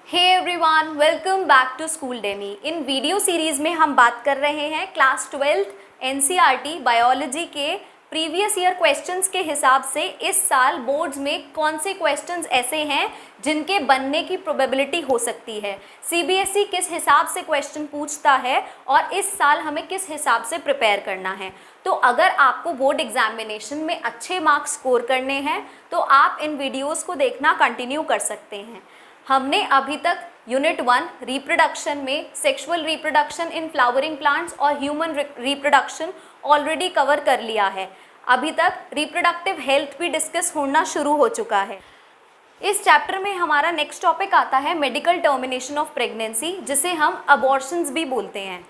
Hey everyone, welcome back to school demi. In video series में हम बात कर रहे हैं क्लास 12th एनसीईआरटी बायोलॉजी के प्रीवियस ईयर क्वेश्चंस के हिसाब से इस साल बोर्ड्स में कौन से क्वेश्चंस ऐसे हैं जिनके बनने की प्रोबेबिलिटी हो सकती है, सीबीएसई किस हिसाब से क्वेश्चन पूछता है और इस साल हमें किस हिसाब से प्रिपेयर करना है। तो अगर आपको बोर्ड एग्जामिनेशन में अच्छे मार्क्स स्कोर करने हैं तो आप इन वीडियोज़ को देखना कंटिन्यू कर सकते हैं। हमने अभी तक यूनिट 1 रिप्रोडक्शन में sexual reproduction in flowering plants और ह्यूमन रिप्रोडक्शन ऑलरेडी कवर कर लिया है। अभी तक रिप्रोडक्टिव हेल्थ भी डिस्कस होना शुरू हो चुका है। इस चैप्टर में हमारा नेक्स्ट टॉपिक आता है मेडिकल टर्मिनेशन ऑफ प्रेगनेंसी, जिसे हम अबॉर्शंस भी बोलते हैं।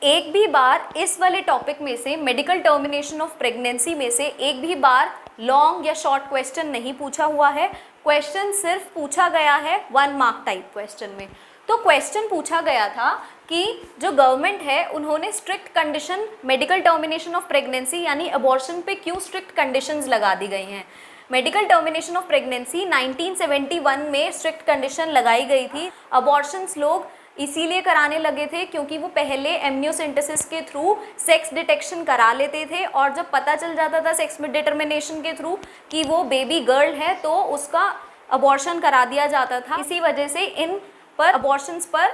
एक भी बार इस वाले टॉपिक में से मेडिकल टर्मिनेशन ऑफ प्रेगनेंसी में से एक भी बार लॉन्ग या शॉर्ट क्वेश्चन नहीं पूछा हुआ है। क्वेश्चन सिर्फ पूछा गया है 1 मार्क टाइप क्वेश्चन में। तो क्वेश्चन पूछा गया था कि जो गवर्नमेंट है उन्होंने strict condition medical termination of pregnancy यानी अबॉर्शन पे क्यों स्ट्रिक्ट कंडीशंस लगा दी गई हैं। मेडिकल टर्मिनेशन ऑफ प्रेगनेंसी 1971 में स्ट्रिक्ट कंडीशन लगाई गई थी। अबॉर्शंस लोग इसीलिए कराने लगे थे क्योंकि वो पहले एम्नियोसेंटेसिस के थ्रू सेक्स डिटेक्शन करा लेते थे और जब पता चल जाता था सेक्स डिटर्मिनेशन के थ्रू कि वो बेबी गर्ल है तो उसका अबॉर्शन करा दिया जाता था। इसी वजह से इन पर अबॉर्शंस पर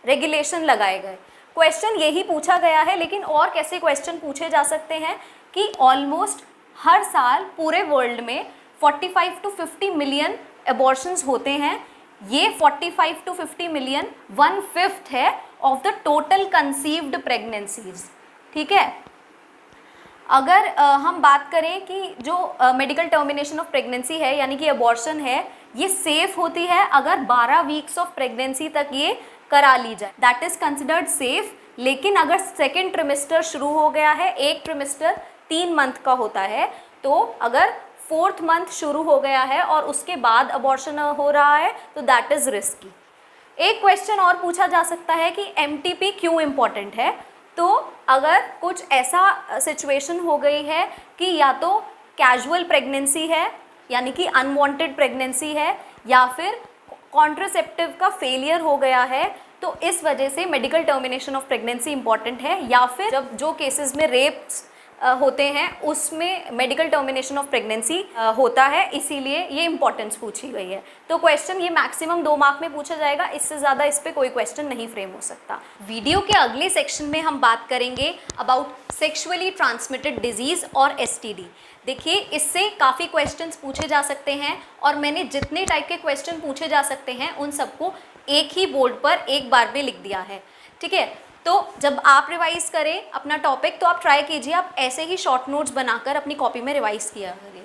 रेगुलेशन लगाए गए। क्वेश्चन यही पूछा गया है, लेकिन और कैसे क्वेश्चन पूछे जा सकते हैं कि ऑलमोस्ट हर साल पूरे वर्ल्ड में 45 to 50 मिलियन अबॉर्शंस होते हैं। ये 45 to 50 मिलियन 1/5 है of the total conceived pregnancies. ठीक है, अगर हम बात करें कि जो मेडिकल टर्मिनेशन ऑफ प्रेगनेंसी है यानी कि अबॉर्शन है, ये सेफ होती है अगर 12 वीक्स ऑफ प्रेगनेंसी तक ये करा ली जाए, दैट इज़ कंसिडर्ड सेफ। लेकिन अगर सेकेंड ट्रिमेस्टर शुरू हो गया है, एक ट्रिमेस्टर 3 मंथ का होता है, तो अगर 4th मंथ शुरू हो गया है और उसके बाद अबॉर्शन हो रहा है तो दैट इज़ रिस्की। एक क्वेश्चन और पूछा जा सकता है कि एमटीपी क्यों इम्पॉर्टेंट है। तो अगर कुछ ऐसा सिचुएशन हो गई है कि या तो कैजुअल प्रेगनेंसी है यानी कि अनवांटेड प्रेगनेंसी है या फिर कॉन्ट्रासेप्टिव का फेलियर हो गया है, तो इस वजह से medical termination of pregnancy important है। या फिर जब जो केसेस में रेप्स होते हैं उसमें मेडिकल टर्मिनेशन ऑफ प्रेगनेंसी होता है, इसीलिए ये इंपॉर्टेंस पूछी गई है। तो क्वेश्चन ये मैक्सिमम 2 मार्क में पूछा जाएगा, इससे ज़्यादा इस पर कोई क्वेश्चन नहीं फ्रेम हो सकता। वीडियो के अगले सेक्शन में हम बात करेंगे अबाउट सेक्सुअली ट्रांसमिटेड डिजीज़ और एसटीडी। देखिए, इससे काफ़ी क्वेश्चंस पूछे जा सकते हैं और मैंने जितने टाइप के क्वेश्चन पूछे जा सकते हैं उन सबको एक ही बोर्ड पर एक बार में लिख दिया है। ठीक है, तो जब आप रिवाइज करें अपना टॉपिक तो आप ट्राई कीजिए आप ऐसे ही शॉर्ट नोट्स बनाकर अपनी कॉपी में रिवाइज किया करिए।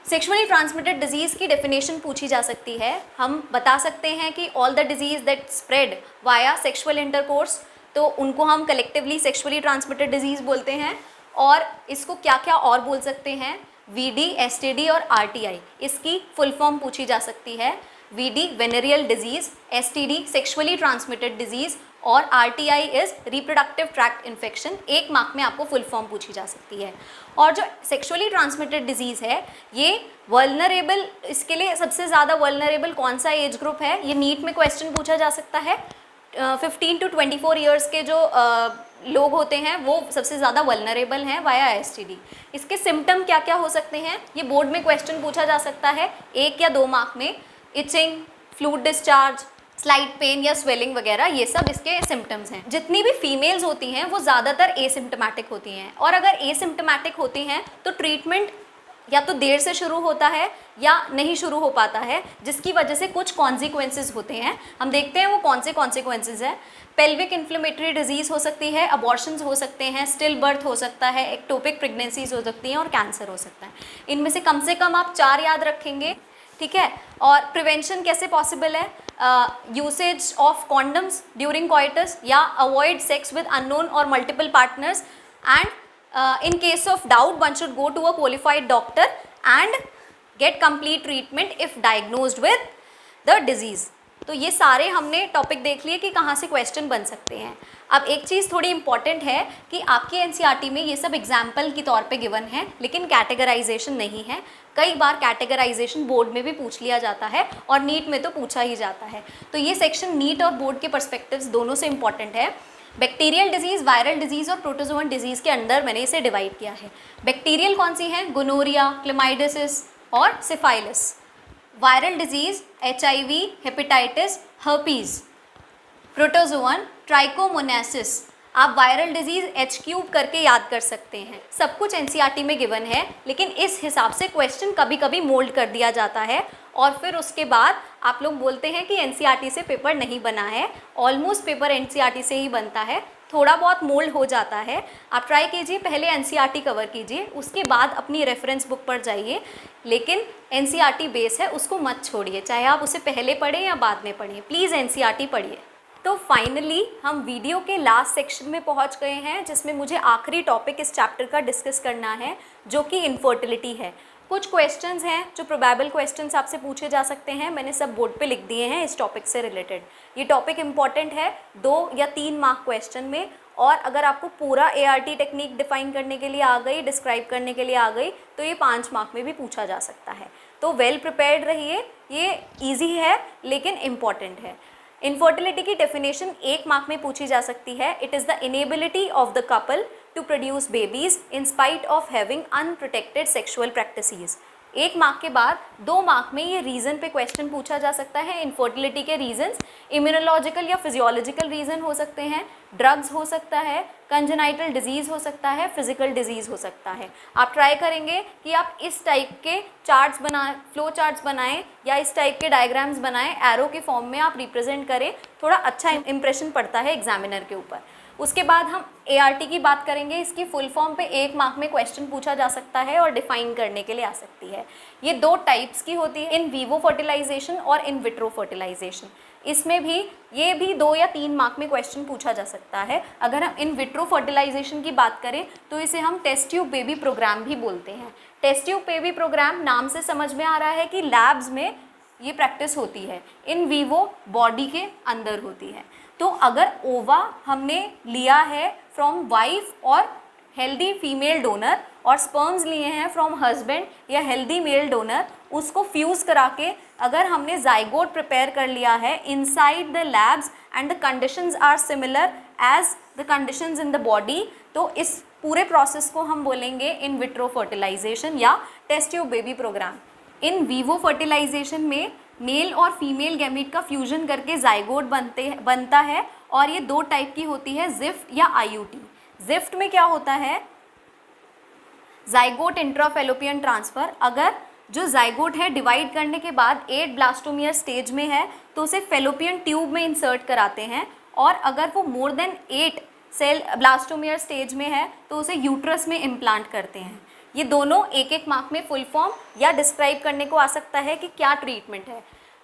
सेक्सुअली ट्रांसमिटेड डिजीज़ की डेफिनेशन पूछी जा सकती है। हम बता सकते हैं कि all the disease that spread via sexual intercourse, तो उनको हम कलेक्टिवली सेक्सुअली ट्रांसमिटेड डिजीज़ बोलते हैं। और इसको क्या क्या और बोल सकते हैं, वीडी, एसटीडी और आरटीआई, इसकी फुल फॉर्म पूछी जा सकती है। VD venereal disease, STD sexually transmitted disease और RTI is reproductive tract infection. 1 mark में आपको फुल फॉर्म पूछी जा सकती है। और जो सेक्सुअली ट्रांसमिटेड डिजीज़ है ये वल्नरेबल, इसके लिए सबसे ज़्यादा वल्नरेबल कौन सा एज ग्रुप है, ये नीट में क्वेश्चन पूछा जा सकता है। 15 to 24 ईयर्स के जो लोग होते हैं वो सबसे ज़्यादा वल्नरेबल हैं वाया एसटीडी। इसके सिम्टम क्या क्या हो सकते हैं, ये बोर्ड में क्वेश्चन पूछा जा सकता है 1 या 2 मार्क में। Itching, fluid discharge, slight pain या स्वेलिंग वगैरह, ये सब इसके सिम्टम्स हैं। जितनी भी फीमेल्स होती हैं वो ज़्यादातर एसिम्टोमेटिक होती हैं, और अगर एसिम्टोमेटिक होती हैं तो ट्रीटमेंट या तो देर से शुरू होता है या नहीं शुरू हो पाता है, जिसकी वजह से कुछ कॉन्सिक्वेंसेस होते हैं। हम देखते हैं वो कौन से कॉन्सिक्वेंसेस हैं। पेल्विक इन्फ्लेमेटरी डिजीज़ हो सकती है, अबॉर्शंस हो सकते हैं, स्टिल बर्थ हो सकता है, एक्टोपिक प्रेगनेंसीज हो सकती हैं और कैंसर हो सकता है। इनमें से कम आप 4 याद रखेंगे। ठीक है, और प्रिवेंशन कैसे पॉसिबल है, यूसेज ऑफ कॉन्डम्स ड्यूरिंग कॉइटस या अवॉइड सेक्स विद अननोन और multiple partners, and in case of doubt one should go to a qualified doctor and get complete treatment if diagnosed with the disease. तो ये सारे हमने topic देख लिए कि कहाँ से क्वेश्चन बन सकते हैं। अब एक चीज़ थोड़ी इंपॉर्टेंट है कि आपकी एनसीईआरटी में ये सब एग्जाम्पल के तौर पे गिवन है, लेकिन कैटेगराइजेशन नहीं है। कई बार कैटेगराइजेशन बोर्ड में भी पूछ लिया जाता है और नीट में तो पूछा ही जाता है। तो ये सेक्शन नीट और बोर्ड के पर्सपेक्टिव्स दोनों से इंपॉर्टेंट है। बैक्टीरियल डिजीज़, वायरल डिजीज़ और प्रोटोजोअन डिजीज़ के अंदर मैंने इसे डिवाइड किया है। बैक्टीरियल कौन सी हैं? गोनोरिया, क्लेमाइडिसिस और syphilis. Viral disease HIV, hepatitis, herpes. Protozoan trichomoniasis. आप वायरल डिजीज़ H³ करके याद कर सकते हैं। सब कुछ एनसीईआरटी में गिवन है, लेकिन इस हिसाब से क्वेश्चन कभी कभी मोल्ड कर दिया जाता है और फिर उसके बाद आप लोग बोलते हैं कि एनसीईआरटी से पेपर नहीं बना है। ऑलमोस्ट पेपर एनसीईआरटी से ही बनता है, थोड़ा बहुत मोल्ड हो जाता है। आप ट्राई कीजिए, पहले एनसीईआरटी कवर कीजिए, उसके बाद अपनी रेफरेंस बुक पर जाइए, लेकिन एनसीईआरटी बेस है उसको मत छोड़िए, चाहे आप उसे पहले पढ़ें या बाद में पढ़ें, प्लीज़ एनसीईआरटी पढ़िए। तो फाइनली हम वीडियो के लास्ट सेक्शन में पहुंच गए हैं, जिसमें मुझे आखिरी टॉपिक इस चैप्टर का डिस्कस करना है, जो कि इनफर्टिलिटी है। कुछ क्वेश्चंस हैं जो प्रोबेबल क्वेश्चंस आपसे पूछे जा सकते हैं, मैंने सब बोर्ड पे लिख दिए हैं इस टॉपिक से रिलेटेड। ये टॉपिक इंपॉर्टेंट है 2 या 3 मार्क क्वेश्चन में, और अगर आपको पूरा ART टेक्निक डिफाइन करने के लिए आ गई, डिस्क्राइब करने के लिए आ गई, तो ये 5 मार्क में भी पूछा जा सकता है। तो वेल प्रिपेयर्ड रहिए, ये ईजी है लेकिन इम्पॉर्टेंट है। इनफर्टिलिटी की डेफिनेशन 1 मार्क में पूछी जा सकती है। It is the inability of the couple to produce babies in spite of having unprotected sexual practices. 1 mark के बाद 2 मार्क में ये रीज़न पे क्वेश्चन पूछा जा सकता है। इनफर्टिलिटी के रीजंस इम्यूनोलॉजिकल या फिजियोलॉजिकल रीज़न हो सकते हैं, ड्रग्स हो सकता है, कंजेनाइटल डिजीज़ हो सकता है, फिजिकल डिजीज़ हो सकता है। आप ट्राई करेंगे कि आप इस टाइप के चार्ट्स बनाएं, फ्लो चार्ट्स बनाएं या इस टाइप के डायग्राम्स बनाएं, एरो के फॉर्म में आप रिप्रेजेंट करें, थोड़ा अच्छा इंप्रेशन पड़ता है एग्जामिनर के ऊपर। उसके बाद हम ART की बात करेंगे। इसकी फुल फॉर्म पे 1 मार्क में क्वेश्चन पूछा जा सकता है और डिफाइन करने के लिए आ सकती है। ये 2 टाइप्स की होती है, इन वीवो फर्टिलाइजेशन और इन विट्रो फर्टिलाइजेशन। इसमें भी ये भी 2 या 3 मार्क में क्वेश्चन पूछा जा सकता है। अगर हम इन विट्रो फर्टिलाइजेशन की बात करें तो इसे हम टेस्ट ट्यूब बेबी प्रोग्राम भी बोलते हैं। टेस्ट ट्यूब बेबी प्रोग्राम नाम से समझ में आ रहा है कि लैब्स में ये प्रैक्टिस होती है, इन वीवो बॉडी के अंदर होती है। तो अगर ओवा हमने लिया है फ्रॉम वाइफ और हेल्दी फीमेल डोनर और स्पर्म्स लिए हैं फ्रॉम हस्बैंड या हेल्दी मेल डोनर, उसको फ्यूज़ करा के अगर हमने जाइगोट प्रिपेयर कर लिया है inside the labs and the conditions are similar as the conditions in the body, तो इस पूरे प्रोसेस को हम बोलेंगे इन विट्रो फर्टिलाइजेशन या test tube baby program. In vivo fertilization में मेल और फीमेल गैमीट का फ्यूजन करके जाइगोट बनता है और ये 2 टाइप की होती है, जिफ्ट या IUT। जिफ्ट में क्या होता है? Zygote intrafallopian transfer. अगर जो जाइगोट है डिवाइड करने के बाद 8 ब्लास्टोमियर स्टेज में है तो उसे फेलोपियन ट्यूब में इंसर्ट कराते हैं, और अगर वो more than 8 cell blastomere stage में है तो उसे यूट्रस में इम्प्लांट करते हैं। ये दोनों 1-1 मार्क में फुल फॉर्म या डिस्क्राइब करने को आ सकता है कि क्या ट्रीटमेंट है।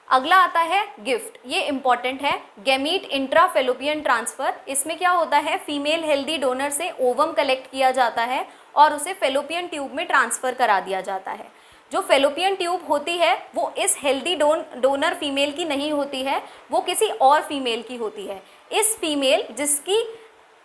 अगला आता है गिफ्ट, ये इंपॉर्टेंट है। गैमीट इंट्राफेलोपियन ट्रांसफ़र, इसमें क्या होता है? फीमेल हेल्दी डोनर से ओवम कलेक्ट किया जाता है और उसे फेलोपियन ट्यूब में ट्रांसफ़र करा दिया जाता है। जो फेलोपियन ट्यूब होती है वो इस हेल्दी डोनर फीमेल की नहीं होती है, वो किसी और फीमेल की होती है। इस फीमेल जिसकी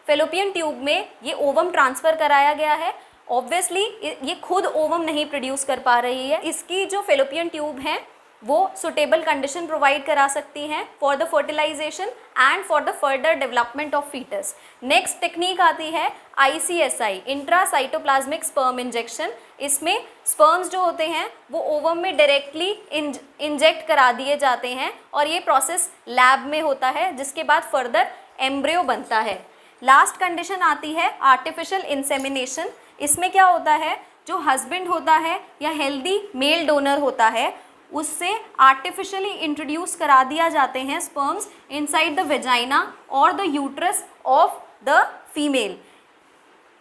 फेलोपियन ट्यूब में ये ओवम ट्रांसफ़र कराया गया है, ऑब्वियसली ये खुद ओवम नहीं प्रोड्यूस कर पा रही है। इसकी जो फेलोपियन ट्यूब हैं वो सुटेबल कंडीशन प्रोवाइड करा सकती हैं for the fertilization and for the further development of foetus. Next technique आती है ICSI, इंट्रासाइटोप्लाज्मिक स्पर्म इंजेक्शन। इसमें स्पर्म्स जो होते हैं वो ओवम में डायरेक्टली इंजेक्ट करा दिए जाते हैं और ये प्रोसेस लैब में होता है, जिसके बाद फर्दर एम्ब्रियो बनता है। लास्ट कंडीशन आती है आर्टिफिशियल इंसेमिनेशन। इसमें क्या होता है? जो हस्बैंड होता है या हेल्दी मेल डोनर होता है उससे आर्टिफिशियली इंट्रोड्यूस करा दिया जाते हैं स्पर्म्स इनसाइड द वेजाइना और the uterus of the female.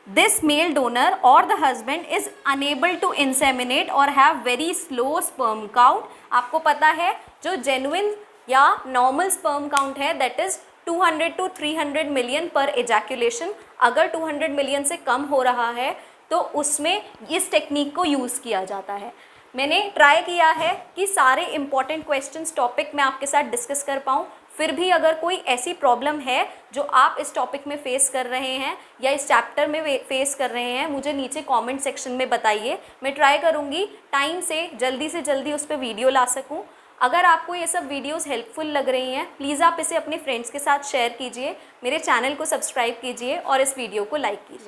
This male donor और the husband is unable to inseminate और have very slow sperm count. आपको पता है जो जेन्युइन या नॉर्मल स्पर्म काउंट है that is 200 to 300 million per ejaculation. अगर 200 मिलियन से कम हो रहा है तो उसमें इस टेक्निक को यूज़ किया जाता है। मैंने ट्राई किया है कि सारे इम्पॉर्टेंट क्वेश्चंस टॉपिक मैं आपके साथ डिस्कस कर पाऊँ। फिर भी अगर कोई ऐसी प्रॉब्लम है जो आप इस टॉपिक में फेस कर रहे हैं या इस चैप्टर में फेस कर रहे हैं, मुझे नीचे कमेंट सेक्शन में बताइए। मैं ट्राई करूँगी टाइम से जल्दी उस पर वीडियो ला सकूँ। अगर आपको ये सब वीडियोस हेल्पफुल लग रही हैं, प्लीज़ आप इसे अपने फ्रेंड्स के साथ शेयर कीजिए, मेरे चैनल को सब्सक्राइब कीजिए और इस वीडियो को लाइक कीजिए।